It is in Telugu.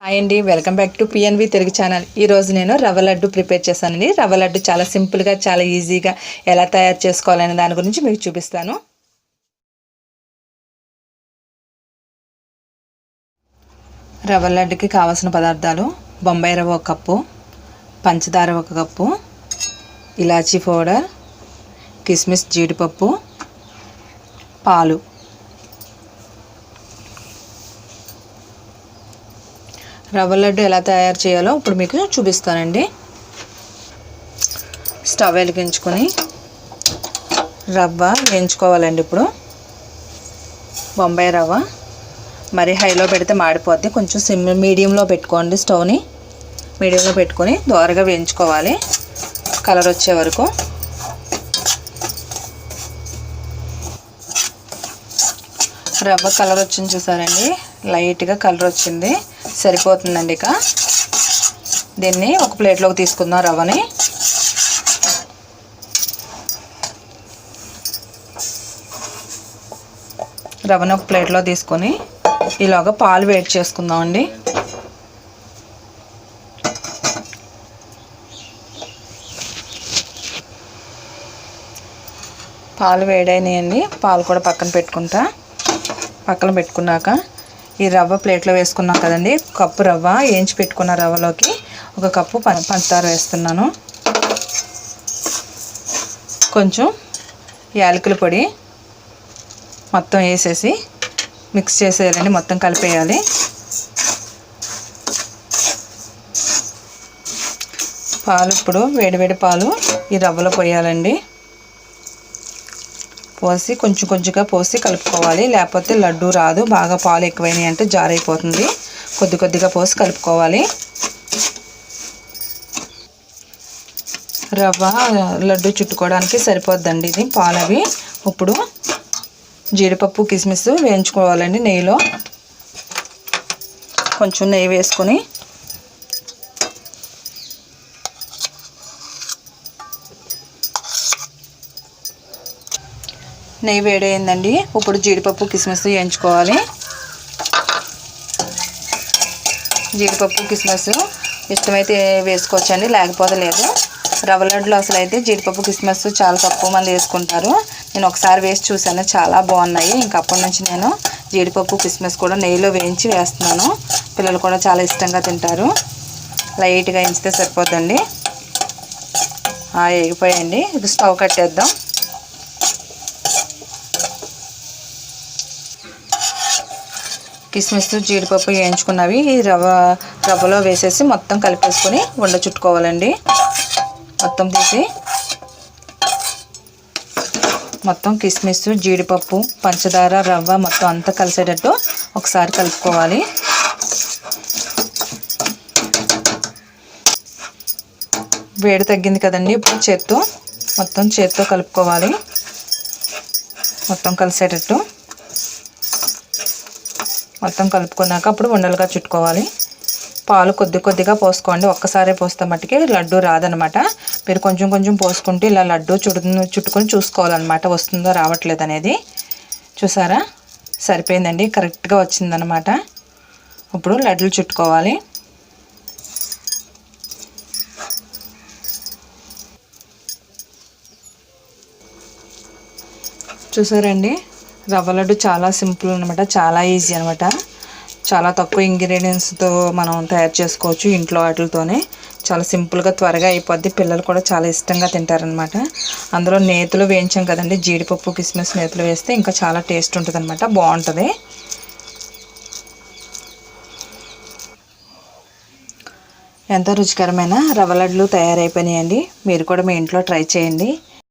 హాయ్ అండి, welcome back to PNV Telugu channel. ఈరోజు నేను రవ్వ లడ్డు ప్రిపేర్ చేశానండి. రవ్వ లడ్డు చాలా సింపుల్గా, చాలా ఈజీగా ఎలా తయారు చేసుకోవాలనే దాని గురించి మీకు చూపిస్తాను. రవ్వ లడ్డుకి కావాల్సిన పదార్థాలు: బొంబాయి రవ్వ 1 కప్పు, పంచదార 1 కప్పు, ఇలాచీ పౌడర్, కిస్మిస్, జీడిపప్పు, పాలు. రవ్వ లడ్డు ఎలా తయారు చేయాలో ఇప్పుడు మీకు చూపిస్తానండి. స్టవ్ వెలిగించుకొని రవ్వ వేయించుకోవాలండి. ఇప్పుడు బొంబాయి రవ్వ మరి హైలో పెడితే మాడిపోద్ది, కొంచెం మీడియంలో పెట్టుకోండి. స్టవ్ని మీడియంలో పెట్టుకొని దోరగా వేయించుకోవాలి, కలర్ వచ్చే వరకు. రవ్వ కలర్ వచ్చింది చూసారండి, లైట్గా కలర్ వచ్చింది, సరిపోతుందండి. ఇక దీన్ని ఒక ప్లేట్లోకి తీసుకుందాం. రవ్వని ఒక ప్లేట్లో తీసుకొని ఇలాగ పాలు వేడి చేసుకుందాం అండి. పాలు వేడైనాయండి, పాలు కూడా పక్కన పెట్టుకున్నాక ఈ రవ్వ ప్లేట్లో వేసుకున్నాం కదండి. కప్పు రవ్వ వేయించి పెట్టుకున్న రవ్వలోకి 1 కప్పు పంచదార వేస్తున్నాను. కొంచెం యాలకుల పొడి మొత్తం వేసేసి మిక్స్ చేసేయాలండి, మొత్తం కలిపేయాలి. పాలు ఇప్పుడు వేడివేడి పాలు ఈ రవ్వలో పోయాలండి. పోసి కొంచెంగా పోసి కలుపుకోవాలి, లేకపోతే లడ్డు రాదు. బాగా పాలు ఎక్కువైనాయి అంటే జారైపోతుంది. కొద్దిగా పోసి కలుపుకోవాలి. రవ్వ లడ్డు చుట్టుకోవడానికి సరిపోద్దండి ఇది పాలు. అవి ఇప్పుడు జీడిపప్పు, కిస్మిస్ వేయించుకోవాలండి నెయ్యిలో. కొంచెం నెయ్యి వేసుకొని నెయ్యి వేడైందండి. ఇప్పుడు జీడిపప్పు, కిస్మిస్ వేయించుకోవాలి. జీడిపప్పు, కిస్మిస్ ఇష్టమైతే వేసుకోవచ్చండి, లేకపోతే లేదు. రవ్వ లడ్డులో అసలు అయితే జీడిపప్పు, కిస్మిస్ చాలా తక్కువ మంది వేసుకుంటారు. నేను ఒకసారి వేసి చూసాను, చాలా బాగున్నాయి. ఇంకప్పటి నుంచి నేను జీడిపప్పు, కిస్మిస్ కూడా నెయ్యిలో వేయించి వేస్తున్నాను. పిల్లలు కూడా చాలా ఇష్టంగా తింటారు. లైట్గా వేయించితే సరిపోద్దండి. వేగిపోయండి. ఇది స్టవ్ కట్టేద్దాం. కిస్మిస్, జీడిపప్పు వేయించుకున్నవి ఈ రవ్వలో వేసేసి మొత్తం కలిపేసుకొని ఉండ చుట్టుకోవాలండి. మొత్తం తీసి మొత్తం కిస్మిస్, జీడిపప్పు, పంచదార, రవ్వ మొత్తం అంతా కలిసేటట్టు ఒకసారి కలుపుకోవాలి. వేడి తగ్గింది కదండి. ఇప్పుడు చేత్తో కలుపుకోవాలి, మొత్తం కలిసేటట్టు. మొత్తం కలుపుకున్నాక అప్పుడు ఉండలుగా చుట్టుకోవాలి. పాలు కొద్దిగా పోసుకోండి. ఒక్కసారే పోస్తే మట్టుకి లడ్డు రాదనమాట. మీరు కొంచెం పోసుకుంటూ ఇలా లడ్డు చుట్టుకొని చూసుకోవాలన్నమాట, వస్తుందో రావట్లేదు అనేది. చూసారా, సరిపోయిందండి, కరెక్ట్గా వచ్చిందనమాట. ఇప్పుడు లడ్డులు చుట్టుకోవాలి. చూసారండి, రవ్వ లడ్డు చాలా సింపుల్ అనమాట, చాలా ఈజీ అనమాట. చాలా తక్కువ ఇంగ్రీడియంట్స్తో మనం తయారు చేసుకోవచ్చు ఇంట్లో. వాటితోనే చాలా సింపుల్గా త్వరగా అయిపోద్ది. పిల్లలు కూడా చాలా ఇష్టంగా తింటారనమాట. అందులో నేతిలో వేయించాం కదండి, జీడిపప్పు, కిస్మిస్ నేతిలో వేస్తే ఇంకా చాలా టేస్ట్ ఉంటుంది అనమాట, బాగుంటుంది. ఎంతో రుచికరమైన రవ్వ లడ్లు తయారైపోయినాయండి. మీరు కూడా మీ ఇంట్లో ట్రై చేయండి.